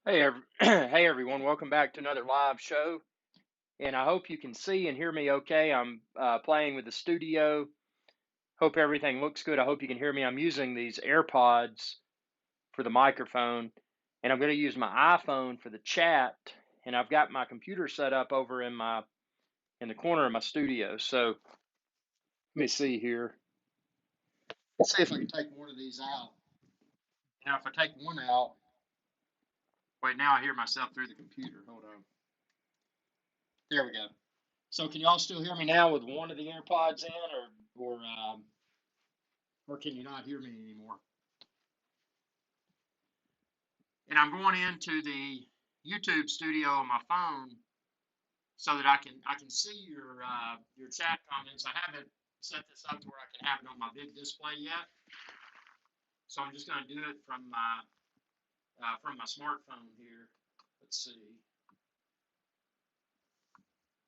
Hey everyone, welcome back to another live show. And I hope you can see and hear me okay. I'm playing with the studio. Hope everything looks good. I hope you can hear me. I'm using these AirPods for the microphone, and I'm going to use my iPhone for the chat. And I've got my computer set up over in the corner of my studio. So let me see here. Let's see if I can take one of these out. Now, if I take one out, wait, now I hear myself through the computer. Hold on. There we go. So can y'all still hear me now with one of the AirPods in, or can you not hear me anymore? And I'm going into the YouTube studio on my phone so that I can see your chat comments. I haven't set this up to where I can have it on my big display yet, so I'm just going to do it from my smartphone here. Let's see.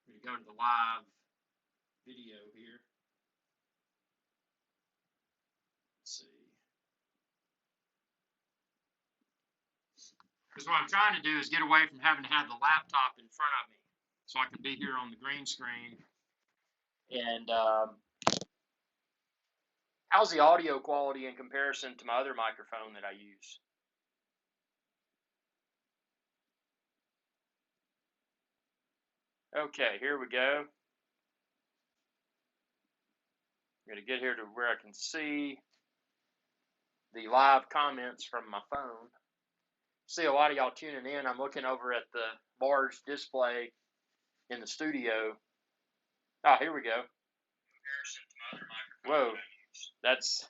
We're going to go to the live video here. Let's see. Because what I'm trying to do is get away from having to have the laptop in front of me, so I can be here on the green screen. And how's the audio quality in comparison to my other microphone that I use? Okay, here we go. I'm going to get here to where I can see the live comments from my phone. See a lot of y'all tuning in. I'm looking over at the large display in the studio. Oh, here we go. Whoa, that's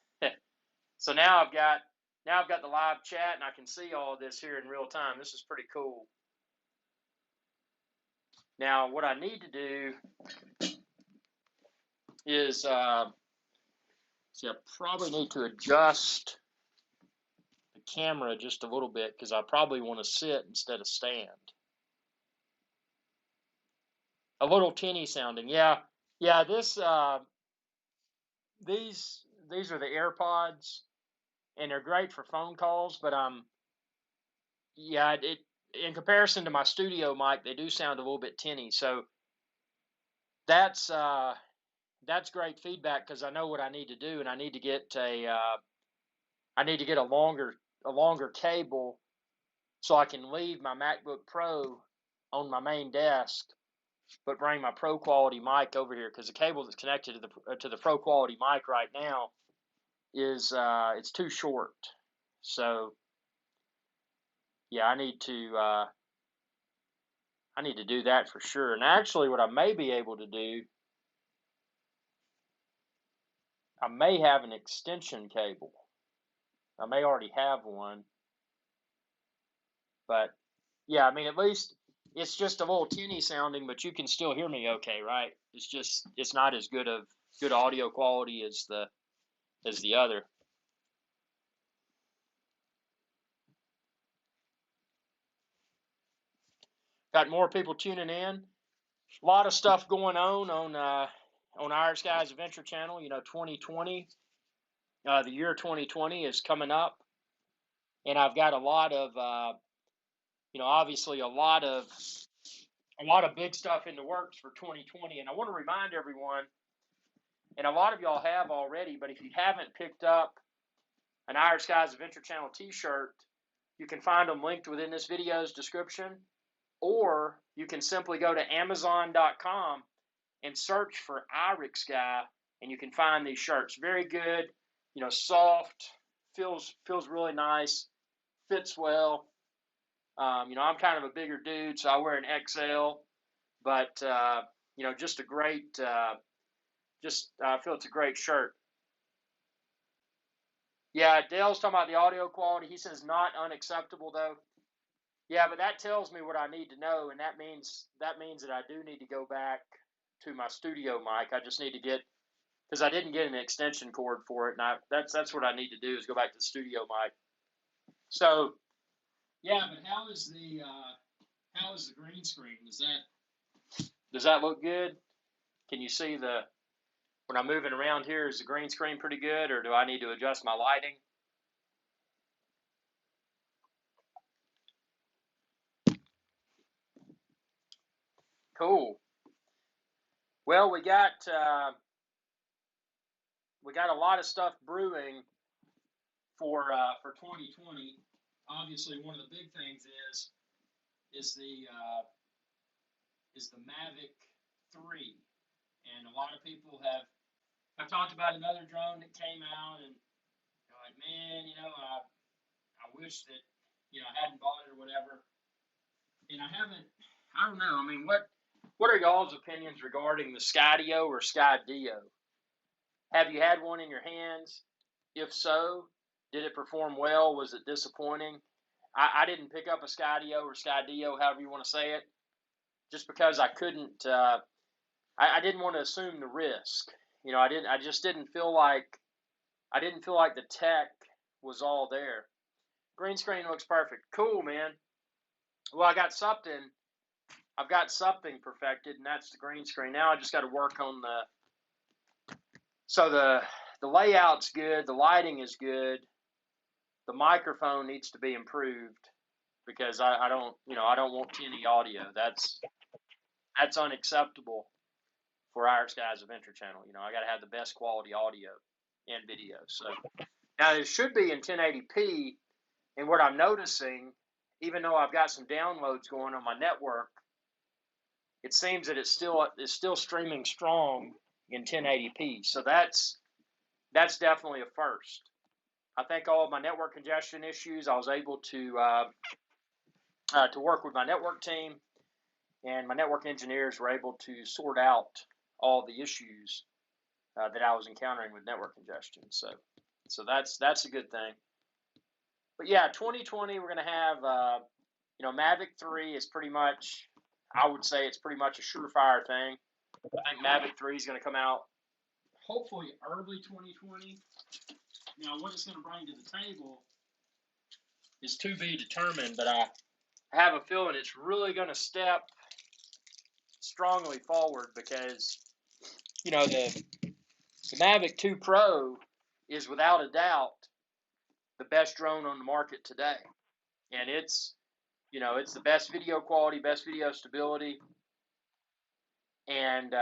so now I've got the live chat and I can see all of this here in real time. This is pretty cool. Now, what I need to do is see, I probably need to adjust the camera just a little bit because I probably want to sit instead of stand. A little tinny sounding, yeah. This these are the AirPods, and they're great for phone calls. But it in comparison to my studio mic, they do sound a little bit tinny. So that's great feedback because I know what I need to do, and I need to get a longer cable so I can leave my MacBook Pro on my main desk, but bring my Pro quality mic over here because the cable that's connected to the Pro quality mic right now is it's too short. So yeah, I need to do that for sure. And actually, what I may be able to do, I may have an extension cable. I may already have one, but yeah, I mean, at least it's just a little tinny sounding, but you can still hear me okay, right? It's not as good audio quality as the other. Got more people tuning in. A lot of stuff going on IrixGuy's Adventure Channel. 2020, the year 2020 is coming up, and I've got a lot of obviously a lot of big stuff in the works for 2020. And I want to remind everyone, and a lot of y'all have already, but if you haven't picked up an IrixGuy's Adventure Channel t-shirt, you can find them linked within this video's description, or you can simply go to Amazon.com and search for IrixGuy, and you can find these shirts. Very good, soft, feels really nice, fits well. I'm kind of a bigger dude, so I wear an XL, but just a great, I feel it's a great shirt. Yeah, Dale's talking about the audio quality. He says not unacceptable though. Yeah, but that tells me what I need to know, and that means that I do need to go back to my studio mic. I just need to get, because I didn't get an extension cord for it, and that's what I need to do is go back to the studio mic. So, yeah, but how is the green screen? Does that look good? Can you see when I'm moving around here? Is the green screen pretty good, or do I need to adjust my lighting? Cool. Well, we got a lot of stuff brewing for 2020. Obviously, one of the big things is the Mavic 3, and a lot of people have talked about another drone that came out, and they're like, man, I wish that I hadn't bought it or whatever. And I haven't. I don't know. I mean, what are y'all's opinions regarding the SkyDo or SkyDo? Have you had one in your hands? If so, did it perform well? Was it disappointing? I didn't pick up a SkyDo or SkyDo, however you want to say it, just because I couldn't. I didn't want to assume the risk. I just didn't feel like the tech was all there. Green screen looks perfect. Cool, man. Well, I've got something perfected, and that's the green screen. Now I just got to work on the layout's good, the lighting is good, the microphone needs to be improved because I don't want tinny audio. That's unacceptable for IrixGuy's Adventure channel. I got to have the best quality audio and video. So now it should be in 1080p, and what I'm noticing, even though I've got some downloads going on my network, it seems that it's still streaming strong in 1080p. So that's definitely a first. I think all of my network congestion issues, I was able to work with my network team, and my network engineers were able to sort out all the issues that I was encountering with network congestion. So that's a good thing. But yeah, 2020 we're going to have Mavic 3 is pretty much, I would say it's pretty much a surefire thing. I think Mavic 3 is going to come out hopefully early 2020. Now, what it's going to bring to the table is to be determined, but I have a feeling it's really going to step strongly forward because, the Mavic 2 Pro is without a doubt the best drone on the market today. And it's the best video quality, best video stability, and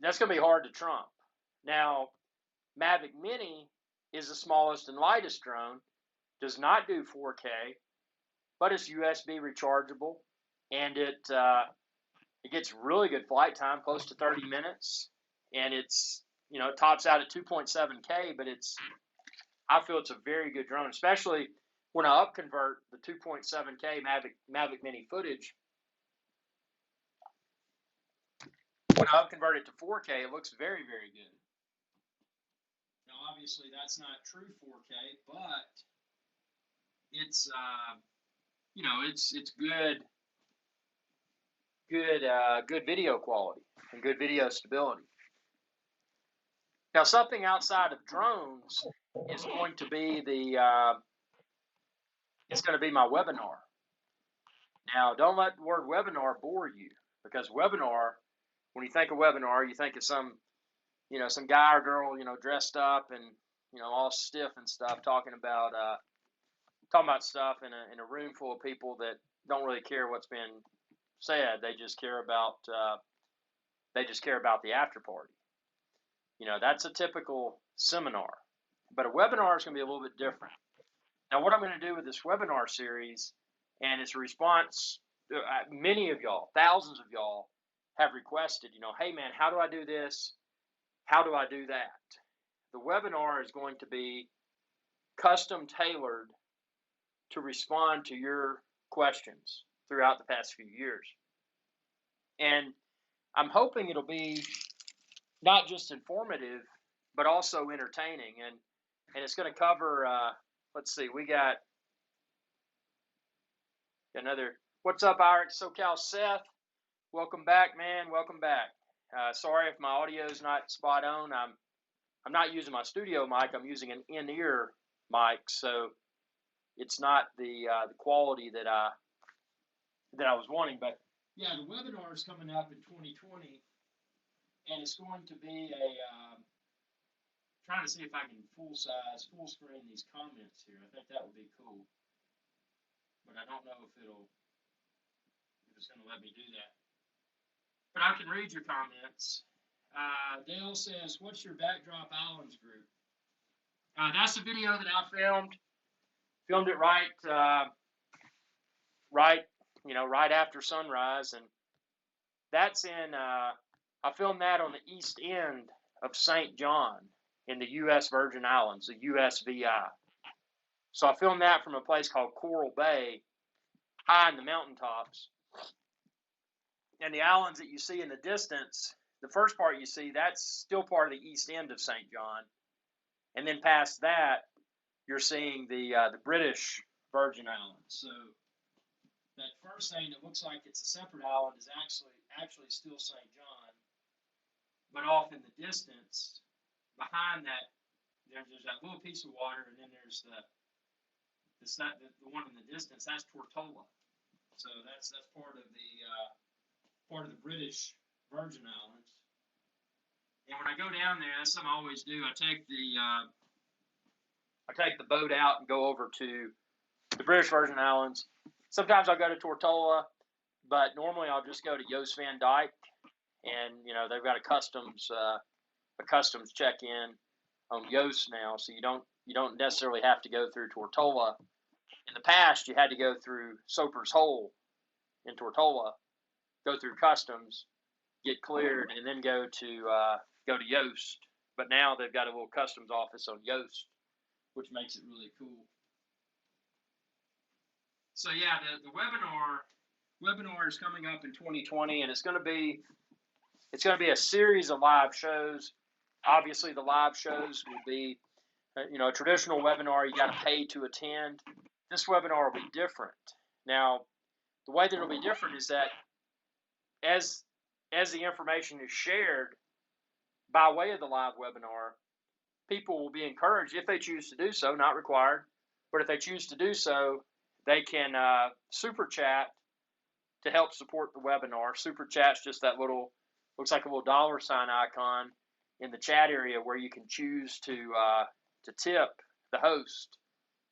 that's going to be hard to trump. Now, Mavic Mini is the smallest and lightest drone, does not do 4K, but it's USB rechargeable, and it gets really good flight time, close to 30 minutes, and it tops out at 2.7K, but I feel it's a very good drone, especially when I upconvert the 2.7K Mavic Mini footage. When I upconvert it to 4K, it looks very, very good. Now, obviously, that's not true 4K, but it's it's good video quality and good video stability. Now, something outside of drones is going to be my webinar. Now, don't let the word webinar bore you, because webinar, when you think of webinar, you think of some guy or girl, dressed up and, all stiff and stuff, talking about stuff in a room full of people that don't really care what's been said. They just care about the after party. That's a typical seminar, but a webinar is going to be a little bit different. Now, what I'm going to do with this webinar series, and it's a response, many of y'all, thousands of y'all have requested, hey man, how do I do this? How do I do that? The webinar is going to be custom tailored to respond to your questions throughout the past few years. And I'm hoping it'll be not just informative, but also entertaining. And it's going to cover, let's see, we got another, what's up, Irix SoCal Seth? Welcome back, man. Welcome back. Sorry if my audio is not spot on. I'm not using my studio mic. I'm using an in-ear mic, so it's not the quality that I was wanting. But yeah, the webinar is coming up in 2020, and it's going to be trying to see if I can full screen these comments here. I think that would be cool. but I don't know if it's going to let me do that. But I can read your comments. Dale says, "What's your backdrop islands group?" That's the video that I filmed. Filmed it right after sunrise, and that's in. I filmed that on the east end of St. John in the U.S. Virgin Islands, the USVI. So I filmed that from a place called Coral Bay, high in the mountaintops. And the islands that you see in the distance, the first part you see, that's still part of the east end of St. John. And then past that, you're seeing the British Virgin Islands. So that first thing that looks like it's a separate island is actually still St. John. But off in the distance, behind that, there's that little piece of water, and then there's the one in the distance. That's Tortola. So that's part of the British Virgin Islands. And when I go down there, that's something I always do. I take the boat out and go over to the British Virgin Islands. Sometimes I'll go to Tortola, but normally I'll just go to Jost Van Dyke, and they've got a customs check-in on Jost now, so you don't necessarily have to go through Tortola. In the past, you had to go through Soper's Hole in Tortola, go through customs, get cleared, and then go to Jost. But now they've got a little customs office on Jost, which makes it really cool. So yeah, the webinar is coming up in 2020, and it's going to be a series of live shows. Obviously, the live shows will be a traditional webinar. You got to pay to attend. This webinar will be different. Now, the way that it'll be different is that as the information is shared by way of the live webinar, people will be encouraged, if they choose to do so, not required, but if they choose to do so, they can super chat to help support the webinar. Super chat's just that looks like a little $ sign icon in the chat area where you can choose to tip the host.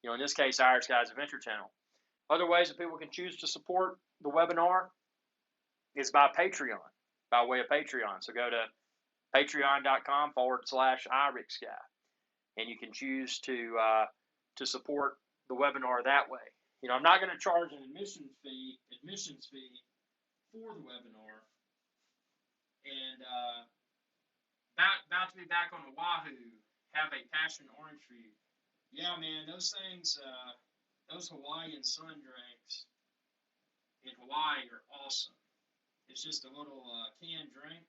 In this case, IrixGuy's Adventure Channel. Other ways that people can choose to support the webinar is by Patreon, by way of Patreon. So go to patreon.com/IrixGuy, and you can choose to support the webinar that way. I'm not going to charge an admissions fee for the webinar. And about to be back on Oahu, have a passion orange for you. Yeah, man, those things, those Hawaiian sun drinks in Hawaii are awesome. It's just a little canned drink.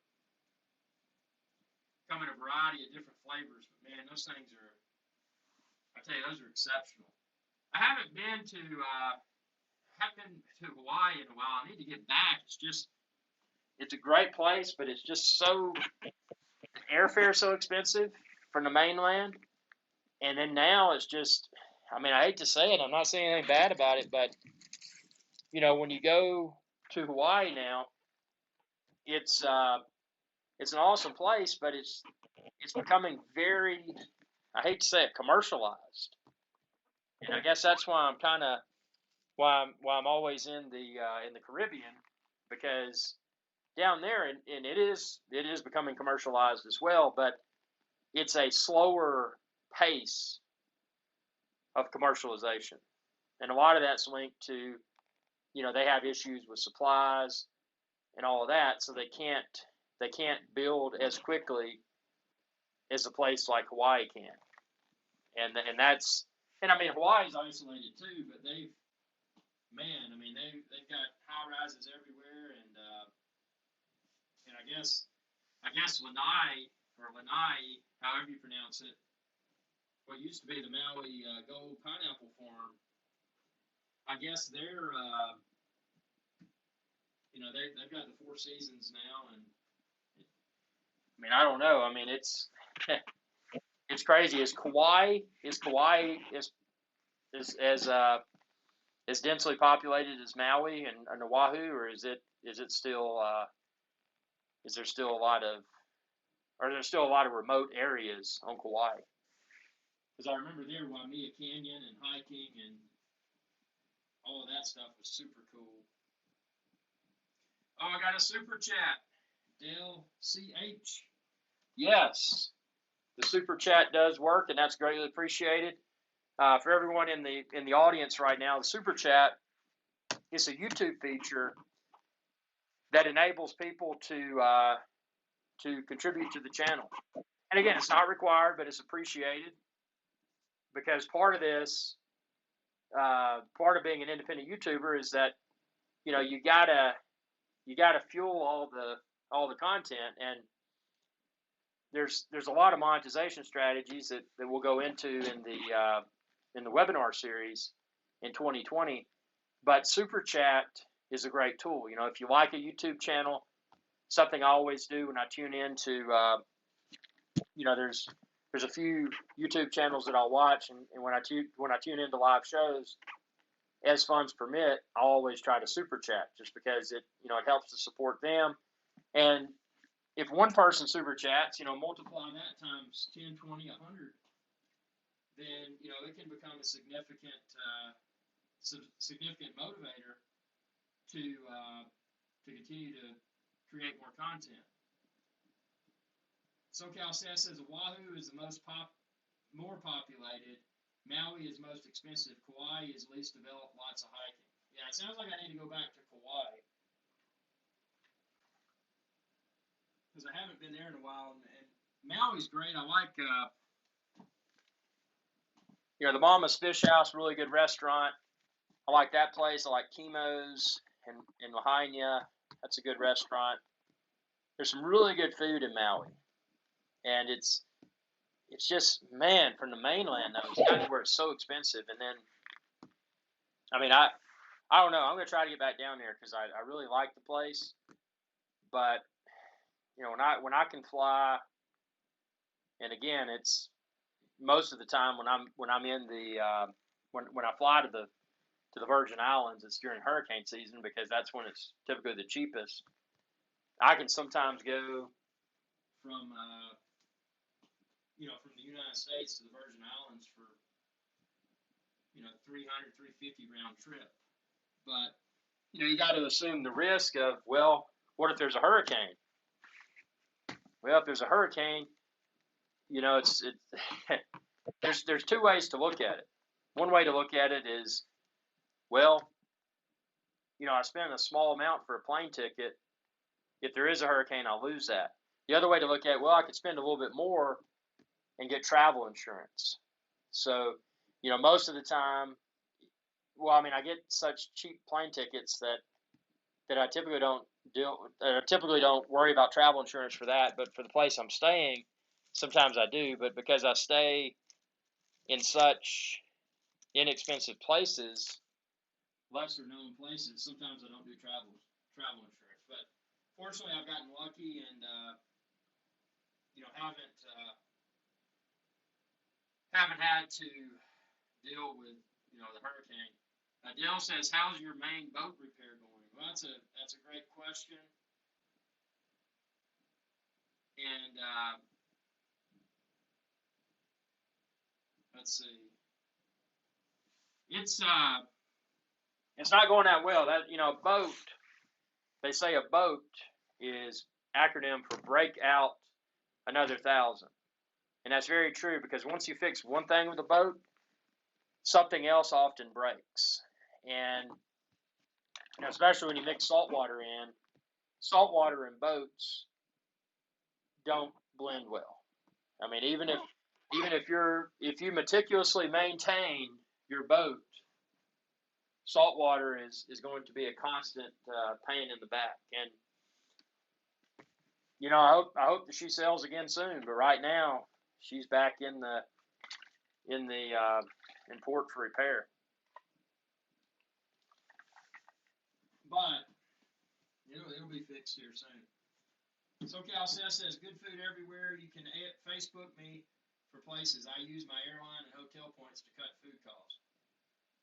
Come in a variety of different flavors, but man, those things are, I tell you, those are exceptional. I haven't been to Hawaii in a while. I need to get back. It's a great place, but it's just so, airfare so expensive from the mainland. And then now it's just, I hate to say it, I'm not saying anything bad about it, but, when you go to Hawaii now, it's an awesome place, but it's becoming very, I hate to say it, commercialized. And I guess that's why I'm always in the Caribbean, because down there, and it is becoming commercialized as well, but it's a slower pace of commercialization, and a lot of that's linked to, they have issues with supplies and all of that, so they can't build as quickly as a place like Hawaii can, and Hawaii's isolated too, but they've got high rises everywhere, and I guess Lanai, however you pronounce it, what used to be the Maui Gold Pineapple Farm, I guess they're they've got the Four Seasons now, and I don't know. It's it's crazy. Is Kauai as densely populated as Maui and Oahu, or is it still is there still a lot of, are there still a lot of remote areas on Kauai? Because I remember there Waimea Canyon and hiking and all of that stuff was super cool. Oh, I got a super chat. Dale CH. Yes, the super chat does work, and that's greatly appreciated. For everyone in the audience right now, the super chat is a YouTube feature that enables people to contribute to the channel. And again, it's not required, but it's appreciated, because part of this, part of being an independent YouTuber is that, you know, you gotta fuel all the content, and there's a lot of monetization strategies that we'll go into in the webinar series in 2020. But Super Chat is a great tool. You know, if you like a YouTube channel, something I always do when I tune into, you know, there's a few YouTube channels that I'll watch, and when I tune into live shows, as funds permit, I always try to Super Chat, just because it helps to support them. And if one person super chats, you know, multiply that times 10, 20, 100, then, you know, it can become a significant motivator to continue to create more content. SoCal Seth says Oahu is the more populated. Maui is most expensive. Kauai is least developed, lots of hiking. Yeah, it sounds like I need to go back to Kauai, because I haven't been there in a while. And Maui's great. I like, you know, the Mama's Fish House, really good restaurant. I like that place. I like Chemo's in Lahaina. That's a good restaurant. There's some really good food in Maui, and it's just, man, from the mainland though, it's gotten where it's so expensive. And then, I mean, I don't know. I'm gonna try to get back down there, because I really like the place. But you know, when I can fly, and again, it's most of the time when I'm in the when I fly to the Virgin Islands, it's during hurricane season, because that's when it's typically the cheapest. I can sometimes go from from the United States to the Virgin Islands for, you know, $300, $350 round trip. But, you know, you got to assume the risk of, well, what if there's a hurricane? Well, if there's a hurricane, you know, there's two ways to look at it. One way to look at it is, well, you know, I spent a small amount for a plane ticket. If there is a hurricane, I'll lose that. The other way to look at it, well, I could spend a little bit more and get travel insurance. So, you know, most of the time, well, I mean, I get such cheap plane tickets that I typically don't worry about travel insurance for that. But for the place I'm staying, sometimes I do. But because I stay in such inexpensive places, lesser known places, sometimes I don't do travel insurance. But fortunately, I've gotten lucky, and you know, haven't had to deal with, you know, the hurricane. Dale says, "How's your main boat repair going?" Well, that's a great question. And let's see, it's not going that well. That, you know, boat. They say a boat is acronym for break out another 1,000. And that's very true, because once you fix one thing with a boat, something else often breaks. And, you know, especially when you mix salt water and boats don't blend well. I mean, even if you meticulously maintain your boat, salt water is going to be a constant pain in the back. And, you know, I hope that she sails again soon. But right now, she's back in port for repair. But it'll be fixed here soon. SoCal says, "Good food everywhere. You can Facebook me for places. I use my airline and hotel points to cut food costs."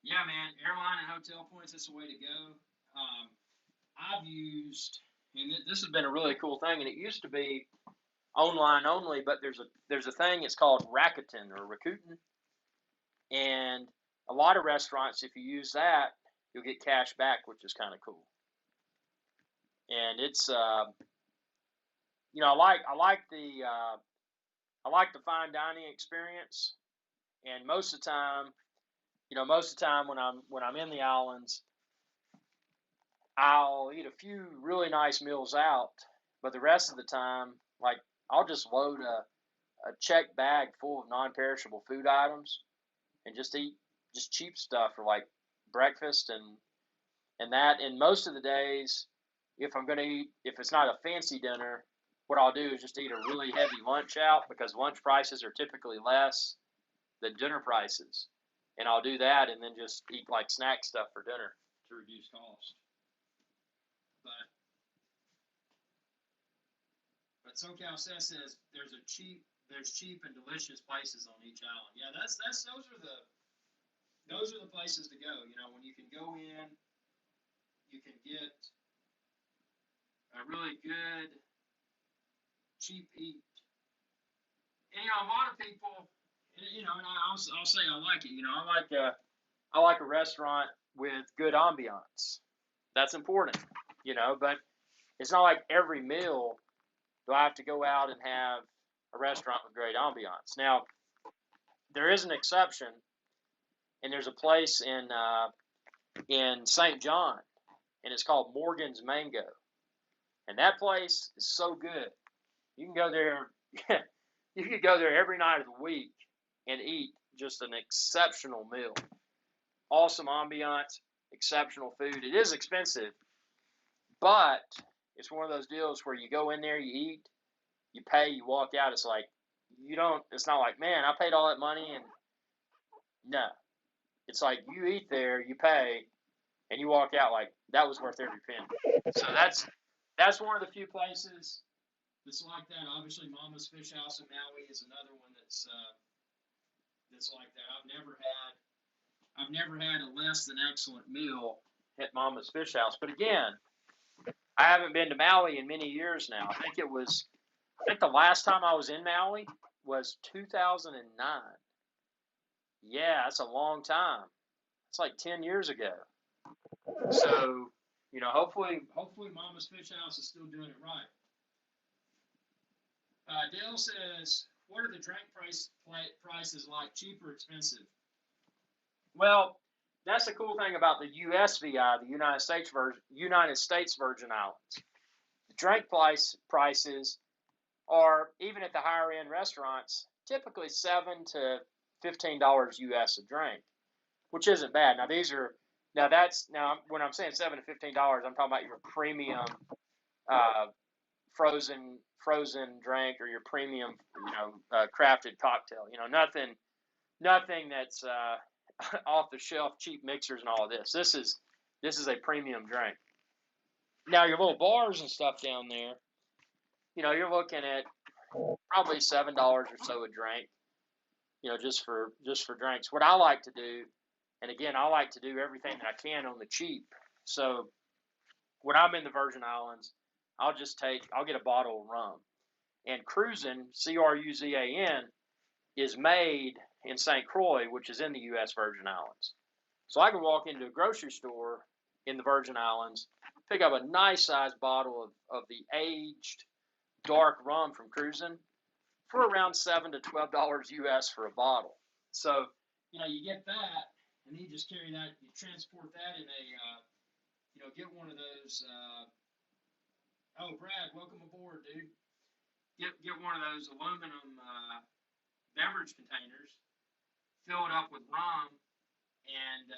Yeah, man, airline and hotel points, that's the way to go. I've used, and this has been a really cool thing, and it used to be online only, but there's a thing, it's called Rakuten or Rakuten, and a lot of restaurants, if you use that, you'll get cash back, which is kind of cool. And it's you know, I like the fine dining experience. And most of the time, when I'm in the islands, I'll eat a few really nice meals out, but the rest of the time, like, I'll just load a check bag full of non-perishable food items and just eat just cheap stuff for like breakfast and that. And most of the days, if I'm going to eat, if it's not a fancy dinner, what I'll do is just eat a really heavy lunch out, because lunch prices are typically less than dinner prices. And I'll do that and then just eat like snack stuff for dinner to reduce cost. But SoCal Seth says there's cheap and delicious places on each island. Yeah, those are the places to go. You know, when you can go in, you can get a really good cheap eat. And you know, a lot of people, you know, and I'll say I like it. You know, I like a restaurant with good ambiance. That's important, you know, but it's not like every meal do I have to go out and have a restaurant with great ambiance. Now, there is an exception, and there's a place in St. John, and it's called Morgan's Mango. And that place is so good. You can go there. You could go there every night of the week and eat just an exceptional meal. Awesome ambiance, exceptional food. It is expensive, but it's one of those deals where you go in there, you eat, you pay, you walk out. It's like, it's not like, man, I paid all that money. And no, it's like you eat there, you pay, and you walk out like that was worth every penny. So that's one of the few places that's like that. Obviously, Mama's Fish House in Maui is another one that's like that. I've never had a less than excellent meal at Mama's Fish House. But again, I haven't been to Maui in many years now. I think the last time I was in Maui was 2009. Yeah, that's a long time. It's like 10 years ago. So, you know, hopefully Mama's Fish House is still doing it right. Dale says, what are the drink prices like, cheap or expensive? Well, that's the cool thing about the USVI, the United States Virgin Islands. The drink prices are, even at the higher end restaurants, typically $7 to $15 US a drink, which isn't bad. Now when I'm saying $7 to $15, I'm talking about your premium frozen drink, or your premium, you know, crafted cocktail. You know, nothing that's off the shelf cheap mixers and all of this. This is a premium drink. Now your little bars and stuff down there, you know, you're looking at probably $7 or so a drink. You know, just for drinks. What I like to do, and again, I like to do everything that I can on the cheap. So when I'm in the Virgin Islands, I'll get a bottle of rum. And Cruzan, Cruzan, is made in St. Croix, which is in the U.S. Virgin Islands. So I can walk into a grocery store in the Virgin Islands, pick up a nice sized bottle of the aged dark rum from Cruzan for around $7 to $12 US for a bottle. So, you know, you get that, and you just carry that, you transport that in a, you know, get one of those, oh, Brad, welcome aboard, dude. Get one of those aluminum beverage containers, fill it up with rum, and,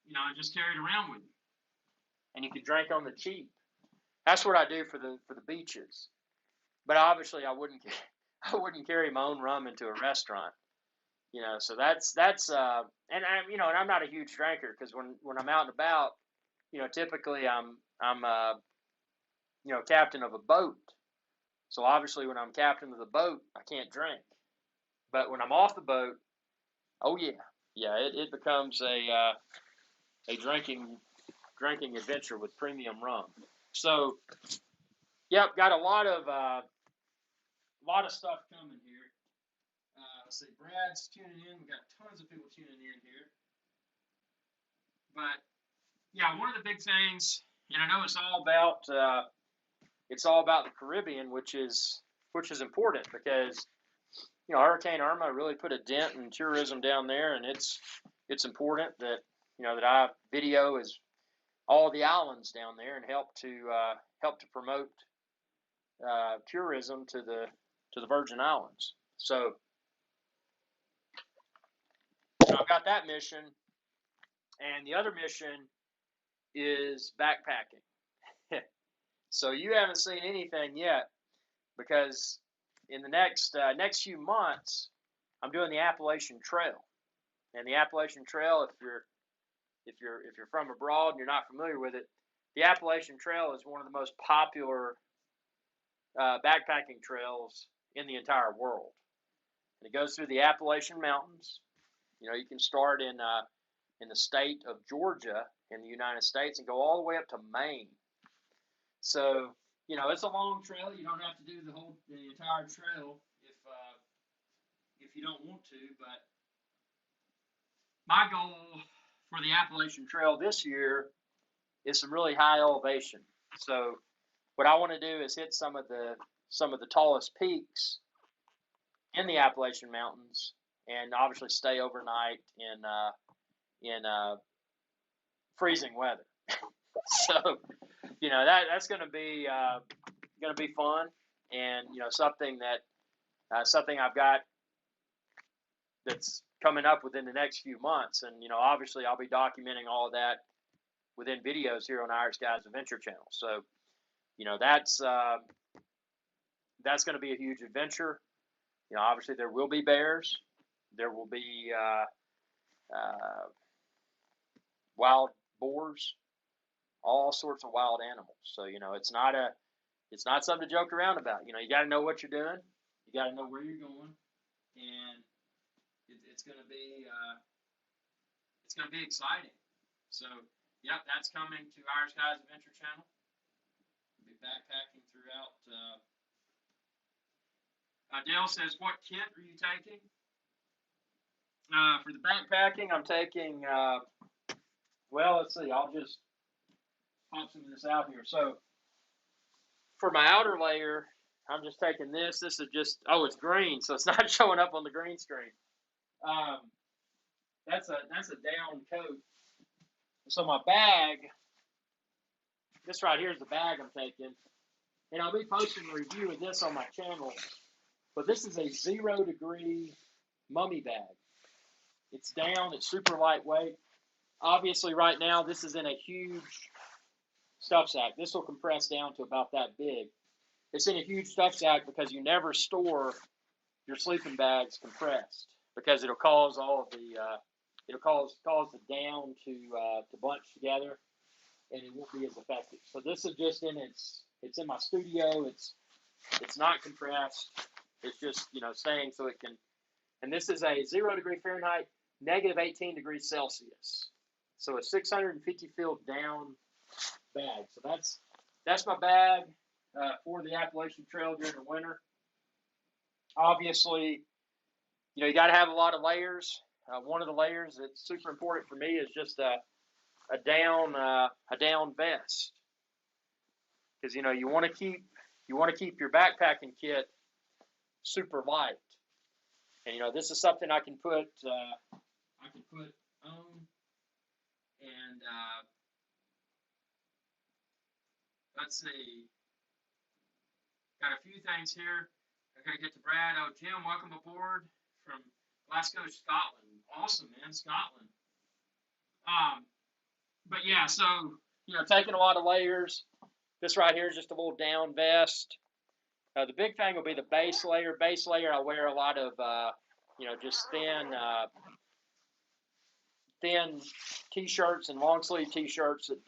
you know, just carry it around with you. And you can drink on the cheap. That's what I do for the beaches. But obviously, I wouldn't carry my own rum into a restaurant, you know. So that's and I'm not a huge drinker, because when I'm out and about, you know, typically I'm you know, captain of a boat. So obviously, when I'm captain of the boat, I can't drink. But when I'm off the boat, oh yeah, it becomes a drinking adventure with premium rum. So, yep, got a lot of stuff coming here. Let's see, Brad's tuning in. We got tons of people tuning in here. But yeah, one of the big things, and I know it's all about the Caribbean, which is important because Hurricane Irma really put a dent in tourism down there, and it's important that that I video is all the islands down there and help to promote tourism to the Virgin Islands. So I've got that mission, and the other mission is backpacking. So you haven't seen anything yet, because in the next few months I'm doing the Appalachian Trail. And the Appalachian Trail, if you're from abroad and you're not familiar with it, the Appalachian Trail is one of the most popular backpacking trails in the entire world. And it goes through the Appalachian Mountains. You can start in the state of Georgia in the United States and go all the way up to Maine. So it's a long trail. You don't have to do the entire trail if you don't want to. But my goal for the Appalachian Trail this year is some really high elevation. So what I want to do is hit some of the tallest peaks in the Appalachian Mountains, and obviously stay overnight in freezing weather. So that's going to be fun, and something I've got that's coming up within the next few months. And obviously I'll be documenting all of that within videos here on IrixGuy's Adventure channel. So that's going to be a huge adventure. Obviously there will be bears, there will be wild boars, all sorts of wild animals. So it's not something to joke around about. You got to know what you're doing, you got to know where you're going, and it's going to be exciting. So yep, that's coming to IrixGuy's Adventure channel. We'll be backpacking throughout. Dale says, what kit are you taking? For the backpacking, I'm taking, well, let's see, I'll just pop some of this out here. So for my outer layer, I'm just taking this. This is just, it's green, so it's not showing up on the green screen. That's a down coat. So my bag, this right here is the bag I'm taking, and I'll be posting a review of this on my channel. But this is a 0-degree mummy bag. It's down, it's super lightweight. Obviously right now this is in a huge stuff sack. This will compress down to about that big. It's in a huge stuff sack because you never store your sleeping bags compressed, because it'll cause all of the it'll cause the down to bunch together, and it won't be as effective. So this is just it's in my studio. It's not compressed. It's just staying so it can. And this is a 0-degree Fahrenheit, -18 degrees Celsius. So a 650 field down bag. So that's my bag for the Appalachian Trail during the winter. Obviously, you got to have a lot of layers. One of the layers that's super important for me is just a down vest, because you want to keep your backpacking kit super light. And this is something I can put on, and let's see, got a few things here. I gotta get to Brad. Oh, Jim, welcome aboard from Glasgow, Scotland. Awesome, man, Scotland. But yeah, so taking a lot of layers. This right here is just a little down vest. The big thing will be the base layer. Base layer, I wear a lot of, just thin t-shirts and long sleeve t-shirts that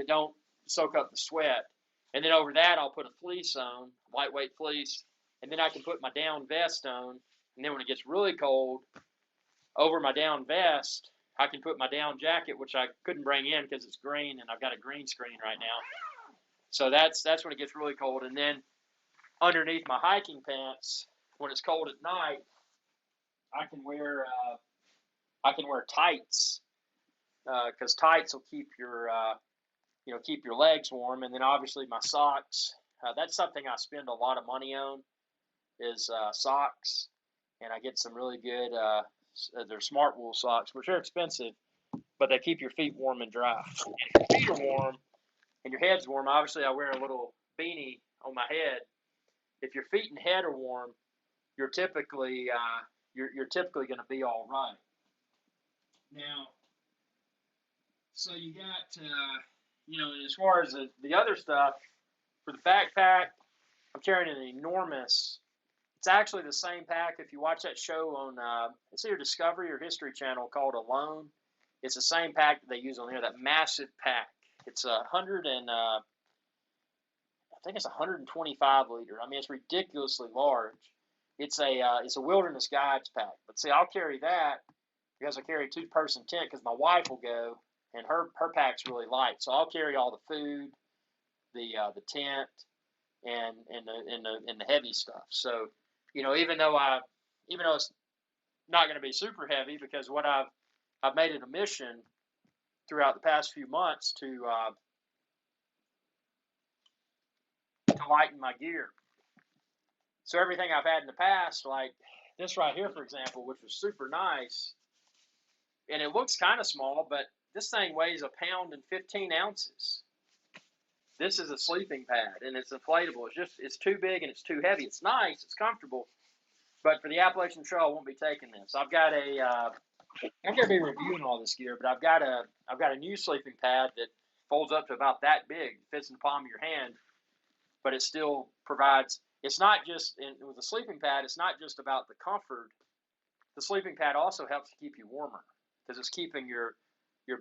don't soak up the sweat. And then over that, I'll put a fleece on, lightweight fleece, and then I can put my down vest on. And then when it gets really cold, over my down vest, I can put my down jacket, which I couldn't bring in because it's green, and I've got a green screen right now. So that's when it gets really cold. And then underneath my hiking pants, when it's cold at night, I can wear tights because tights will keep your keep your legs warm. And then obviously my socks. That's something I spend a lot of money on is socks, and I get some really good. They're smart wool socks, which are expensive, but they keep your feet warm and dry. And if your feet are warm and your head's warm, obviously I wear a little beanie on my head. If your feet and head are warm, you're typically you're typically going to be all right. Now, so you got as far as the other stuff for the backpack, I'm carrying an enormous. It's actually the same pack. If you watch that show on it's either Discovery or History Channel called Alone, it's the same pack that they use on there. That massive pack. It's I think it's 125 liter. I mean, it's ridiculously large. It's a wilderness guides pack. But see, I'll carry that because I carry a 2-person tent because my wife will go and her pack's really light. So I'll carry all the food, the tent, and the heavy stuff. So even though it's not going to be super heavy, because what I've made it a mission throughout the past few months to lighten my gear. So everything I've had in the past, like this right here, for example, which was super nice, and it looks kind of small, but this thing weighs 1 pound and 15 ounces. This is a sleeping pad, and it's inflatable. It's too big and it's too heavy. It's nice, it's comfortable, but for the Appalachian Trail, I won't be taking this. I'm going to be reviewing all this gear, but I've got a new sleeping pad that folds up to about that big, fits in the palm of your hand, but it still provides. It's not just with the sleeping pad. It's not just about the comfort. The sleeping pad also helps to keep you warmer because it's keeping your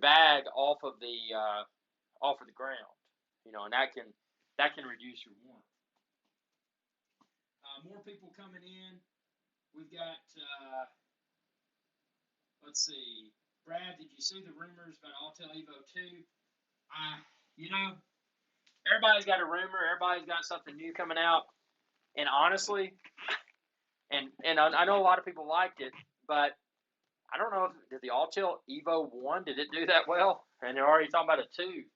bag off of the ground, and that can reduce your warmth. More people coming in. We've got. Let's see, Brad. Did you see the rumors about Altel Evo 2? Everybody's got a rumor. Everybody's got something new coming out. And honestly, and I know a lot of people liked it, but I don't know did the Altel Evo 1, did it do that well? And they're already talking about a 2.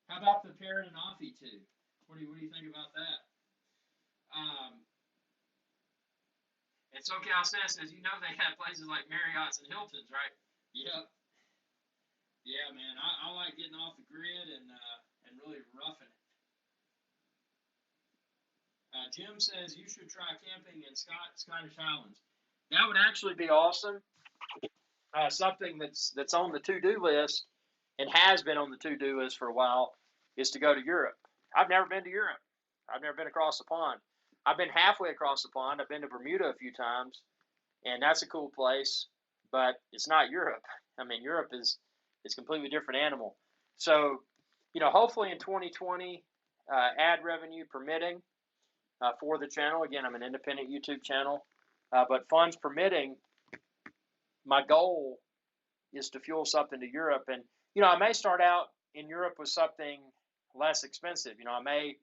How about the Parrot and Offie 2? What do you think about that? And SoCal says, they have places like Marriott's and Hilton's, right? Yep. Yeah, man, I like getting off the grid and really roughing it. Jim says you should try camping in Scottish Highlands. That would actually be awesome. Something that's on the to-do list and has been on the to-do list for a while is to go to Europe. I've never been to Europe. I've never been across the pond. I've been halfway across the pond. I've been to Bermuda a few times, and that's a cool place, but it's not Europe. I mean, Europe is a completely different animal. So, hopefully in 2020, ad revenue permitting, for the channel. Again, I'm an independent YouTube channel, but funds permitting, my goal is to fuel something to Europe. And, I may start out in Europe with something less expensive. I may,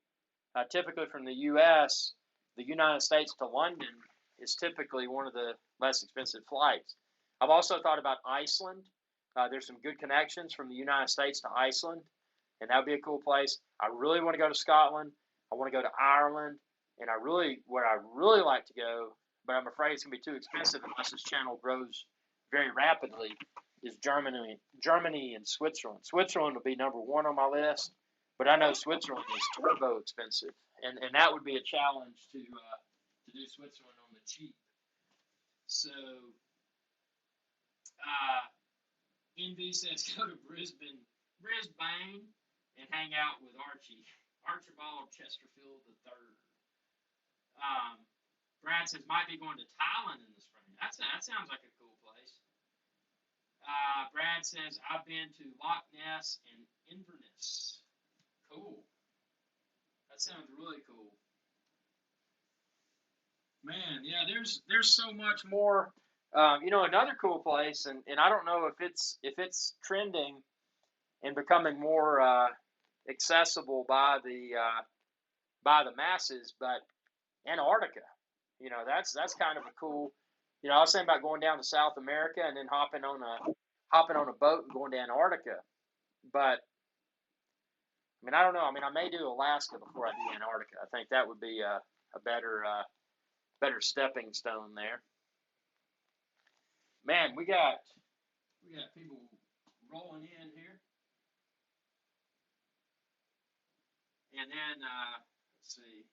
typically from the U.S., the United States to London is typically one of the less expensive flights. I've also thought about Iceland. There's some good connections from the United States to Iceland, and that would be a cool place. I really want to go to Scotland. I want to go to Ireland. And where I really like to go, but I'm afraid it's going to be too expensive unless this channel grows very rapidly, is Germany and Switzerland. Switzerland will be number 1 on my list, but I know Switzerland is turbo expensive, and that would be a challenge to do Switzerland on the cheap. So, Envy says go to Brisbane, and hang out with Archibald Chesterfield III. Brad says might be going to Thailand in the spring. That sounds like a cool place. Brad says I've been to Loch Ness and Inverness. Cool. That sounds really cool. Man, yeah, there's so much more. Another cool place, and I don't know if it's trending and becoming more accessible by the masses, but Antarctica. That's kind of a cool. I was saying about going down to South America and then hopping on hopping on a boat and going to Antarctica. But I mean, I don't know. I mean, I may do Alaska before I do Antarctica. I think that would be a better stepping stone there. Man, we got people rolling in here, and then let's see.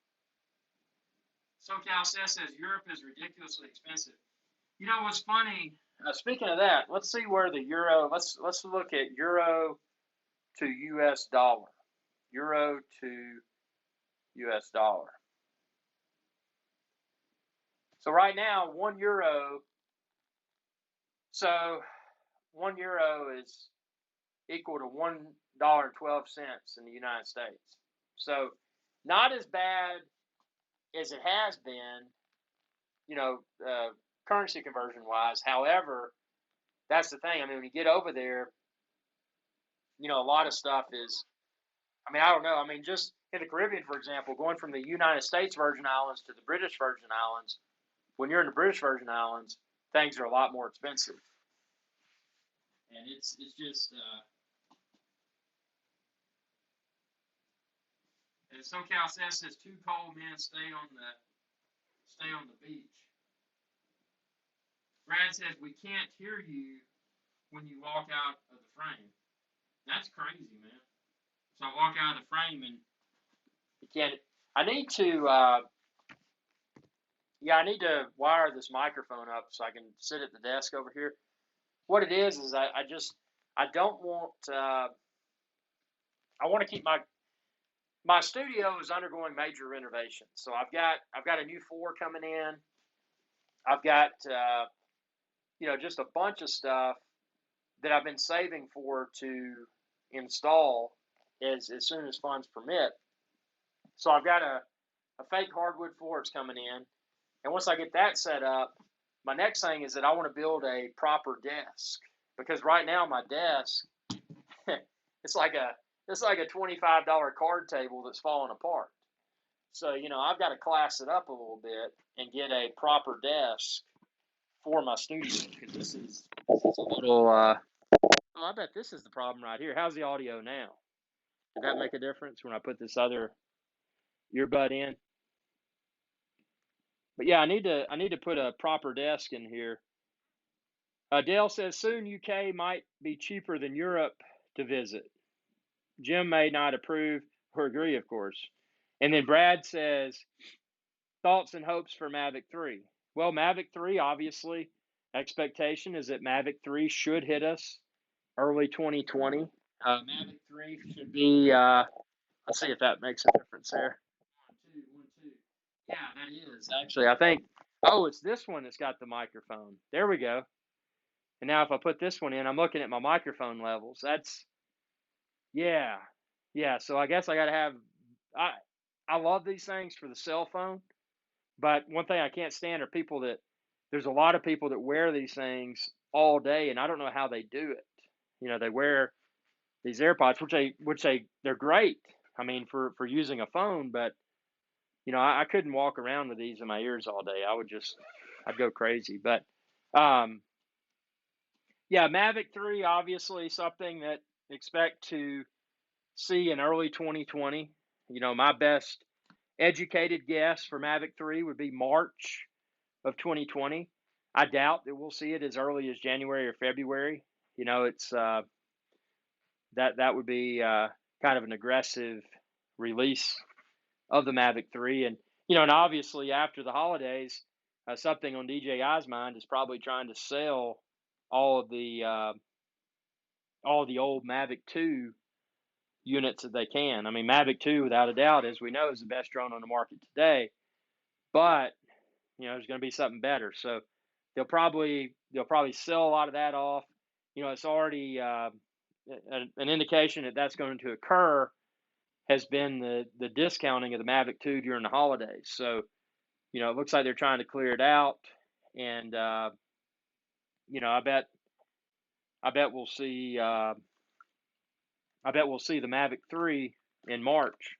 SoCal says Europe is ridiculously expensive. You know what's funny? Speaking of that, let's see where the euro. Let's look at euro to U.S. dollar. Euro to U.S. dollar. So right now, 1 euro. So 1 euro is equal to $1.12 in the United States. So not as bad as it has been, you know, currency conversion wise. However, that's the thing. I mean, when you get over there, you know, a lot of stuff is, I mean, I don't know. I mean, just in the Caribbean, for example, going from the United States Virgin Islands to the British Virgin Islands, when you're in the British Virgin Islands, things are a lot more expensive. And it's just, as SoCal says 2 cold men stay on the beach. Brad says we can't hear you when you walk out of the frame. That's crazy, man. So I walk out of the frame and you can't. I need to, I need to wire this microphone up so I can sit at the desk over here. What it is I don't want. I want to keep my studio is undergoing major renovations. So I've got a new floor coming in. I've got you know, just a bunch of stuff that I've been saving for to install as soon as funds permit. So I've got a fake hardwood floor that's coming in, and once I get that set up, my next thing is that I want to build a proper desk, because right now my desk it's like a $25 card table that's falling apart. So, you know, I've got to class it up a little bit and get a proper desk for my studio, because this is a little I bet this is the problem right here. How's the audio now? Did that make a difference when I put this other earbud in? But yeah, I need to put a proper desk in here. Dale says soon UK might be cheaper than Europe to visit. Jim may not approve or agree, of course. And then Brad says, thoughts and hopes for Mavic 3. Well, Mavic 3, obviously, expectation is that Mavic 3 should hit us early 2020. Mavic 3 should be, let's see if that makes a difference there. 1, 2, 1, 2. Yeah, that is. Actually, I think, oh, it's this one that's got the microphone. There we go. And now if I put this one in, I'm looking at my microphone levels. That's, yeah. So I guess I got to have, I love these things for the cell phone, but one thing I can't stand are people that, there's a lot of people that wear these things all day, and I don't know how they do it. You know, they wear these AirPods, which they're great. I mean, for using a phone, but you know, I couldn't walk around with these in my ears all day. I'd go crazy. But yeah, Mavic 3, obviously something that expect to see in early 2020. You know, my best educated guess for Mavic 3 would be March of 2020. I doubt that we'll see it as early as January or February. You know, it's that would be kind of an aggressive release of the Mavic 3. And, you know, and obviously after the holidays, something on DJI's mind is probably trying to sell all of the old Mavic 2 units that they can. I mean, Mavic 2, without a doubt, as we know, is the best drone on the market today. But, you know, there's going to be something better. So they'll probably sell a lot of that off. You know, it's already an indication that that's going to occur has been the discounting of the Mavic 2 during the holidays. So, you know, it looks like they're trying to clear it out, and you know, I bet we'll see the Mavic 3 in March.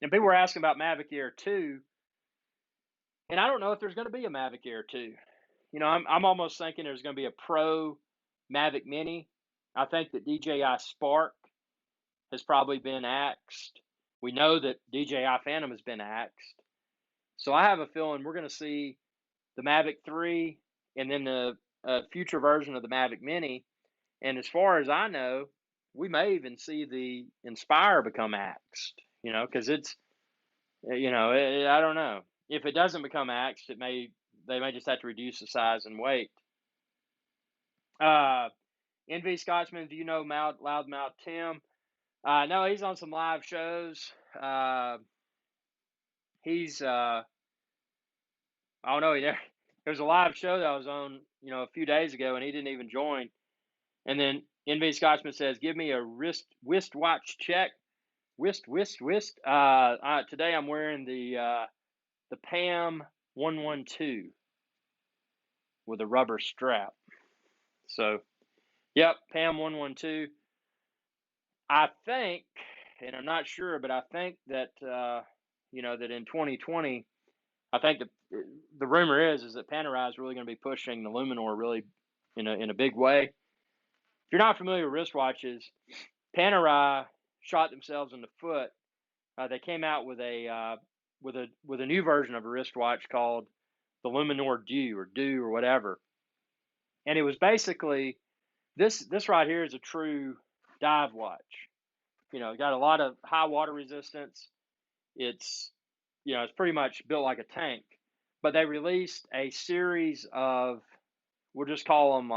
And people were asking about Mavic Air 2, and I don't know if there's going to be a Mavic Air 2. I'm almost thinking there's going to be a Pro Mavic Mini. I think that DJI Spark has probably been axed. We know that DJI Phantom has been axed. So I have a feeling we're going to see the Mavic 3 and then the future version of the Mavic Mini. And as far as I know, we may even see the Inspire become axed, because it's, I don't know. If it doesn't become axed, they may just have to reduce the size and weight. NV Scotsman, do you know Loudmouth Tim? No, he's on some live shows. He's I don't know. There's a live show that I was on, a few days ago, and he didn't even join. And then NV Scotsman says, "Give me a wristwatch check." Wrist. Today I'm wearing the PAM 112 with a rubber strap. So, yep, PAM 112. I think, and I'm not sure, but I think that that in 2020, I think the rumor is that Panerai is really going to be pushing the Luminor really in a big way. If you're not familiar with wristwatches, Panerai shot themselves in the foot. They came out with a new version of a wristwatch called the Luminor Dew or whatever, and it was basically this right here is a true dive watch. Got a lot of high water resistance. It's it's pretty much built like a tank. But they released a series of, we'll just call them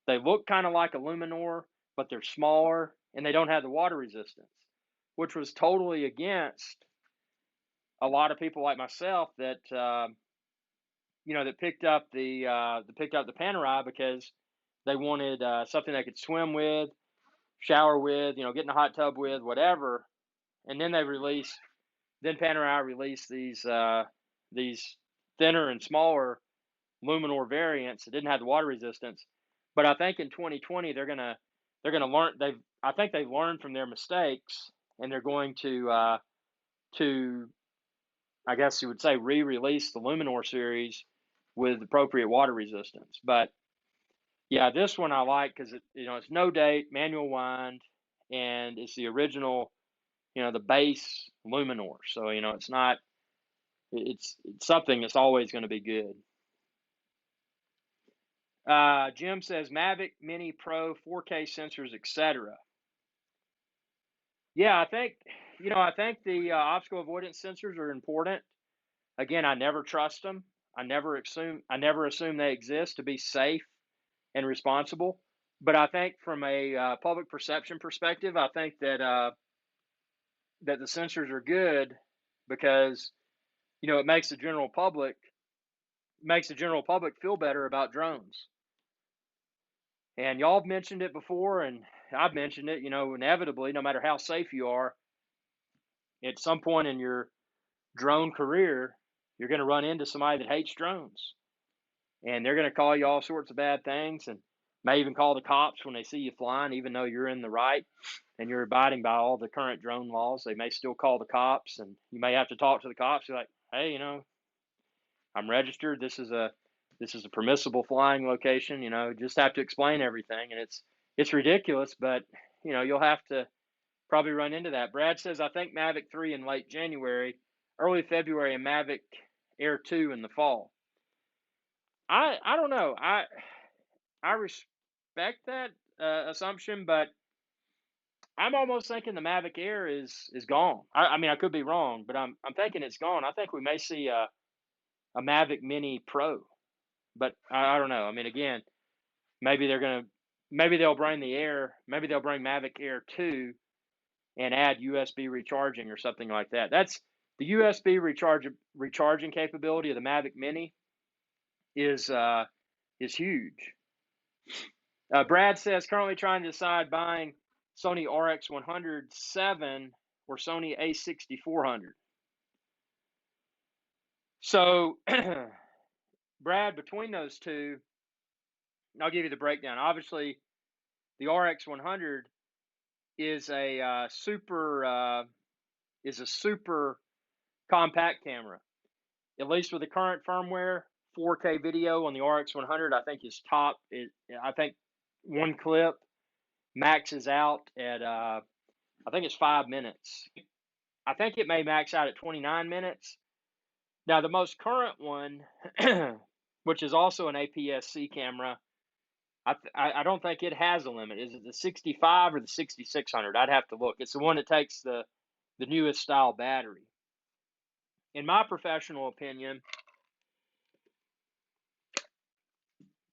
they look kind of like a Luminor, but they're smaller and they don't have the water resistance, which was totally against a lot of people like myself that that picked up the Panerai because they wanted something they could swim with, shower with, get in a hot tub with, whatever. And then Panerai released these thinner and smaller Luminor variants that didn't have the water resistance. But I think in 2020 they're gonna learn. I think they've learned from their mistakes, and they're going to I guess you would say re-release the Luminor series with appropriate water resistance. But yeah, this one I like because it's no date, manual wind, and it's the original, the base Luminor. So it's not. It's something that's always going to be good. Jim says Mavic Mini Pro 4K sensors, etc. Yeah, I think the obstacle avoidance sensors are important. Again, I never trust them. I never assume they exist to be safe and responsible. But I think from a public perception perspective, I think that that the sensors are good because it makes the general public feel better about drones. And y'all have mentioned it before, and I've mentioned it. Inevitably, no matter how safe you are, at some point in your drone career, you're going to run into somebody that hates drones, and they're going to call you all sorts of bad things, and may even call the cops when they see you flying, even though you're in the right and you're abiding by all the current drone laws. They may still call the cops, and you may have to talk to the cops. You're like, hey, I'm registered. This is a permissible flying location. Just have to explain everything, and it's ridiculous, but you'll have to probably run into that. Brad says, I think Mavic 3 in late January, early February, and Mavic Air 2 in the fall. I don't know. I respect that assumption, but I'm almost thinking the Mavic Air is gone. I mean, I could be wrong, but I'm thinking it's gone. I think we may see a Mavic Mini Pro, but I don't know. I mean, again, maybe they'll bring the Air, maybe they'll bring Mavic Air 2 and add USB recharging or something like that. That's the USB recharging capability of the Mavic Mini is huge. Brad says currently trying to decide buying Sony RX107 or Sony A6400. So, Brad, between those two, I'll give you the breakdown. Obviously, the RX100 is a super compact camera, at least with the current firmware, 4K video on the RX100. I think is top. I think one clip maxes out at I think it's 5 minutes. I think it may max out at 29 minutes. Now the most current one, which is also an APS-C camera, I don't think it has a limit. Is it the 65 or the 6600? I'd have to look. It's the one that takes the newest style battery. In my professional opinion,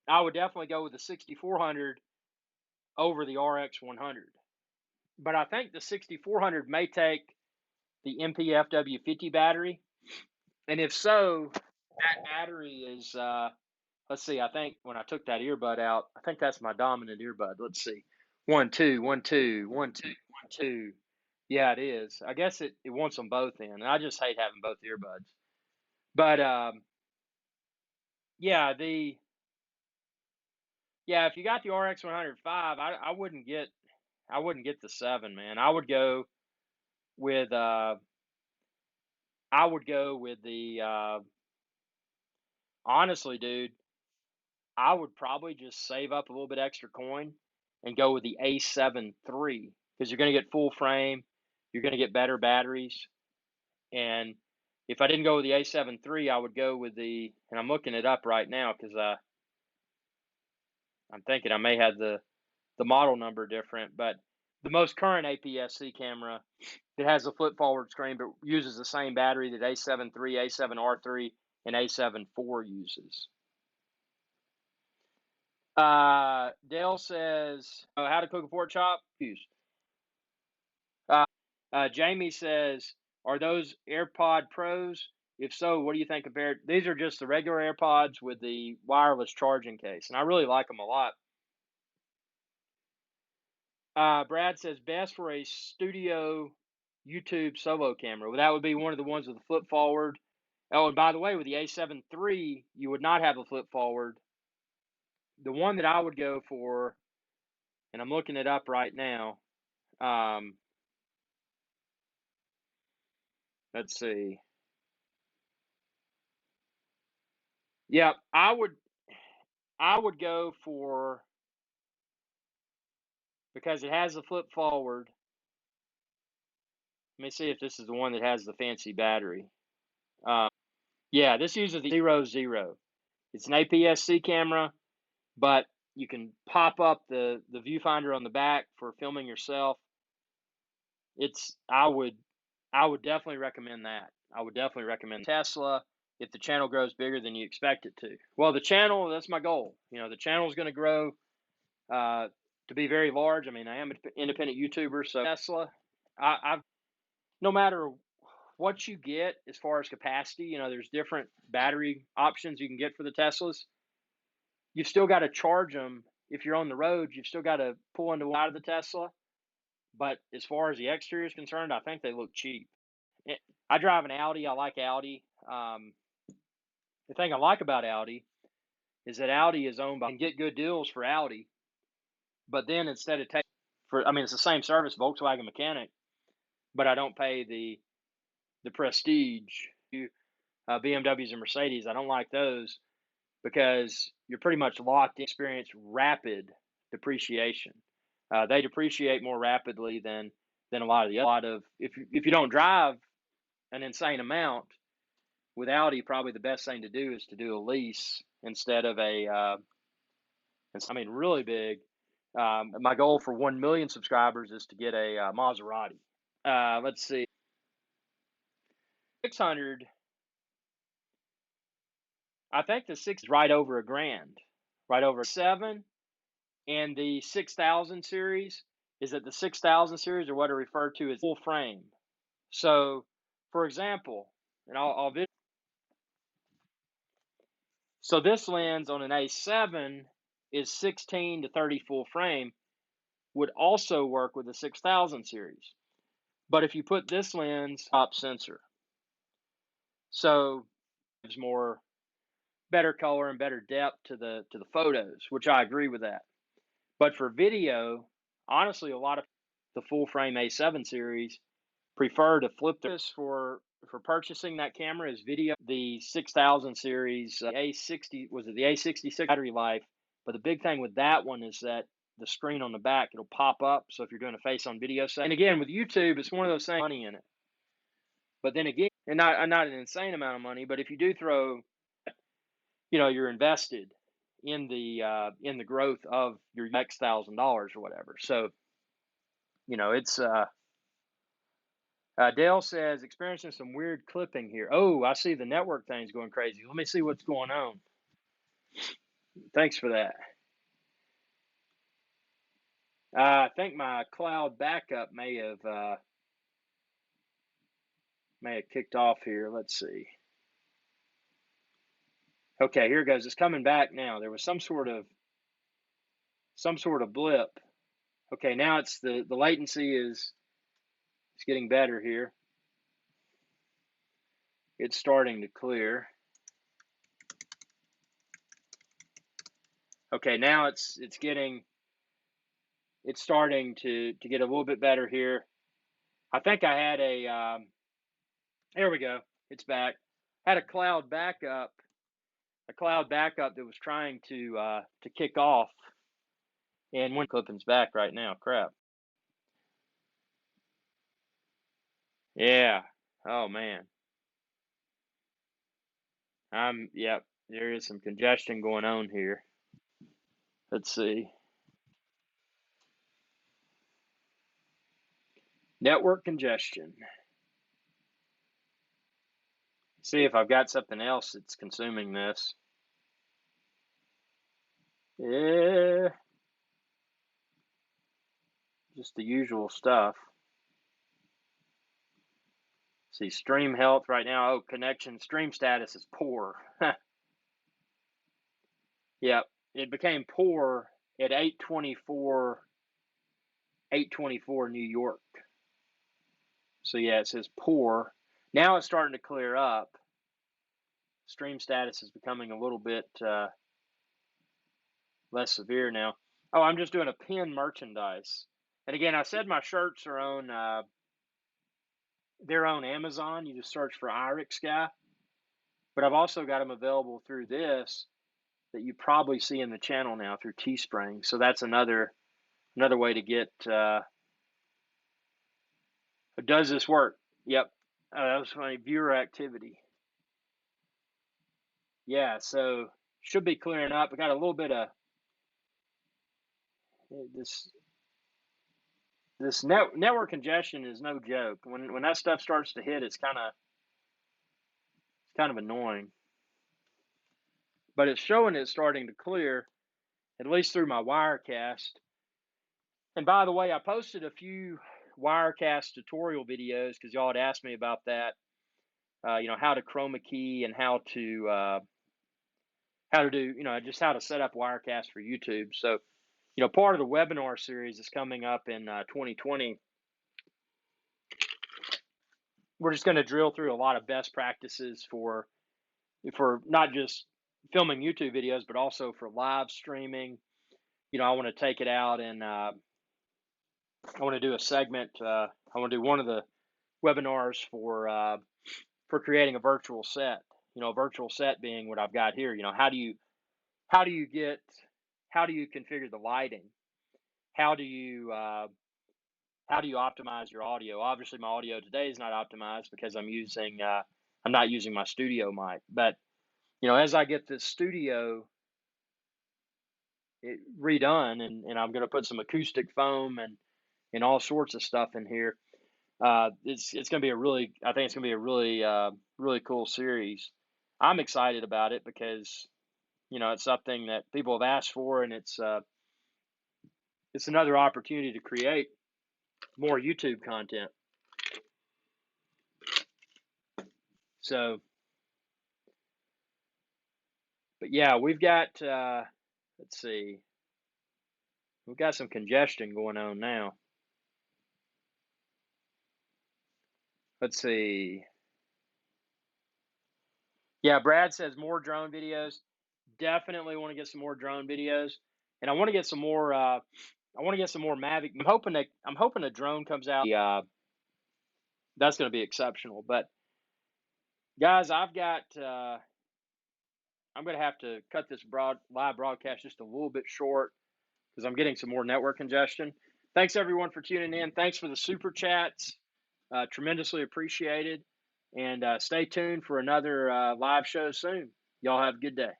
I would definitely go with the 6400 over the RX100. But I think the 6400 may take the MPFW50 battery. And if so, that battery is, let's see, I think when I took that earbud out, I think that's my dominant earbud. Let's see. 1, 2, 1, 2, 1, 2, 1, 2. Yeah, it is. I guess it wants them both in. And I just hate having both earbuds. But yeah, if you got the RX105, I wouldn't get the 7, man. I would go with the honestly, dude, I would probably just save up a little bit extra coin and go with the A7 III because you're going to get full frame, you're going to get better batteries, and if I didn't go with the A7 III, I would go with and I'm looking it up right now because I'm thinking I may have the model number different, but the most current APS-C camera that has a flip forward screen but uses the same battery that A7 III, A7R3, and A7 IV uses. Dale says, how to cook a pork chop? Jamie says, are those AirPod Pros? If so, what do you think compared? These are just the regular AirPods with the wireless charging case, and I really like them a lot. Brad says, best for a studio YouTube solo camera. Well, that would be one of the ones with the flip forward. Oh, and by the way, with the A7 III, you would not have a flip forward. The one that I would go for, and I'm looking it up right now. Let's see. Yeah, I would go for, because it has the flip forward. Let me see if this is the one that has the fancy battery. Yeah, this uses the 00. It's an APS-C camera, but you can pop up the viewfinder on the back for filming yourself. I would definitely recommend that. I would definitely recommend Tesla if the channel grows bigger than you expect it to. Well, the channel, that's my goal. You know, the channel is going to grow to be very large. I mean, I am an independent YouTuber, so Tesla, I've no matter what you get as far as capacity, you know, there's different battery options you can get for the Teslas. You've still got to charge them. If you're on the road, you've still got to pull into out of the Tesla. But as far as the exterior is concerned, I think they look cheap. I drive an Audi. I like Audi. The thing I like about Audi is that Audi is owned by, and get good deals for Audi. But then instead of it's the same service, Volkswagen mechanic, but I don't pay the prestige. BMWs and Mercedes, I don't like those because you're pretty much locked in, experience rapid depreciation. They depreciate more rapidly than a lot of the other. If you don't drive an insane amount, with Audi, probably the best thing to do is to do a lease instead of really big. My goal for 1 million subscribers is to get a Maserati. Let's see. 600. I think the 6 is right over $1,000. Right over 7. And the 6000 series is that the 6000 series, or what I refer to as full frame. So, for example, and I'll so this lens on an A7 is 16 to 30 full frame, would also work with the 6000 series. But if you put this lens top sensor, so there's more better color and better depth to the photos, which I agree with that. But for video, honestly, a lot of the full frame A7 series prefer to flip this for for purchasing that camera is video. The 6000 series, A60, was it the A66 battery life? But the big thing with that one is that the screen on the back, it'll pop up. So if you're doing a face on video set, and again with YouTube, it's one of those things, money in it. But then again, and not an insane amount of money, but if you do throw, you're invested in the growth of your next $1,000 or whatever. So, it's Dale says experiencing some weird clipping here. Oh, I see the network thing's going crazy. Let me see what's going on. Thanks for that. I think my cloud backup may have kicked off here. Let's see. Okay, here it goes. It's coming back now. There was some sort of blip. Okay, now it's the latency is getting better here. It's starting to clear. Okay, now it's starting to get a little bit better here. I think I had there we go. It's back. I had a cloud backup that was trying to kick off, and when clipping's back right now. Crap. Yeah. Oh man. Yep. There is some congestion going on here. Let's see. Network congestion. See if I've got something else that's consuming this. Yeah. Just the usual stuff. See, stream health right now. Oh, connection. Stream status is poor. Yep. It became poor at 8:24 New York. So yeah, it says poor. Now it's starting to clear up. Stream status is becoming a little bit less severe now. Oh, I'm just doing a pin merchandise. And again, I said my shirts are on they're on Amazon. You just search for IrixGuy. But I've also got them available through this that you probably see in the channel now through Teespring. So that's another way to get. Does this work? Yep. That was funny. Viewer activity. Yeah. So should be clearing up. I got a little bit of this network congestion is no joke. When that stuff starts to hit, it's kind of annoying. But it's showing it's starting to clear, at least through my Wirecast. And by the way, I posted a few Wirecast tutorial videos because y'all had asked me about that. How to chroma key and how to do, just how to set up Wirecast for YouTube. So, part of the webinar series is coming up in 2020. We're just going to drill through a lot of best practices for not just filming YouTube videos, but also for live streaming. I want to take it out and I want to do a segment. I want to do one of the webinars for creating a virtual set. A virtual set being what I've got here. How do you configure the lighting? How do you optimize your audio? Obviously, my audio today is not optimized because I'm not using my studio mic. But as I get this studio redone, and I'm going to put some acoustic foam and all sorts of stuff in here. It's going to be I think it's going to be a really cool series. I'm excited about it because it's something that people have asked for, and it's another opportunity to create more YouTube content. So, but yeah, we've got let's see, we've got some congestion going on now. Let's see. Yeah, Brad says more drone videos. Definitely want to get some more drone videos, and I want to get some more. I want to get some more Mavic. I'm hoping a drone comes out. That's going to be exceptional. But Guys, I've got, I'm going to have to cut this live broadcast just a little bit short because I'm getting some more network congestion. Thanks, everyone, for tuning in. Thanks for the super chats. Tremendously appreciated. And stay tuned for another live show soon. Y'all have a good day.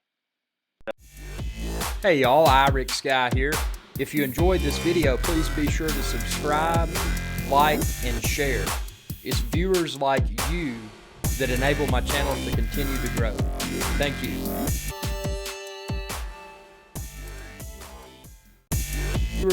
Hey y'all, IrixGuy here. If you enjoyed this video, please be sure to subscribe, like, and share. It's viewers like you that enable my channel to continue to grow. Thank you.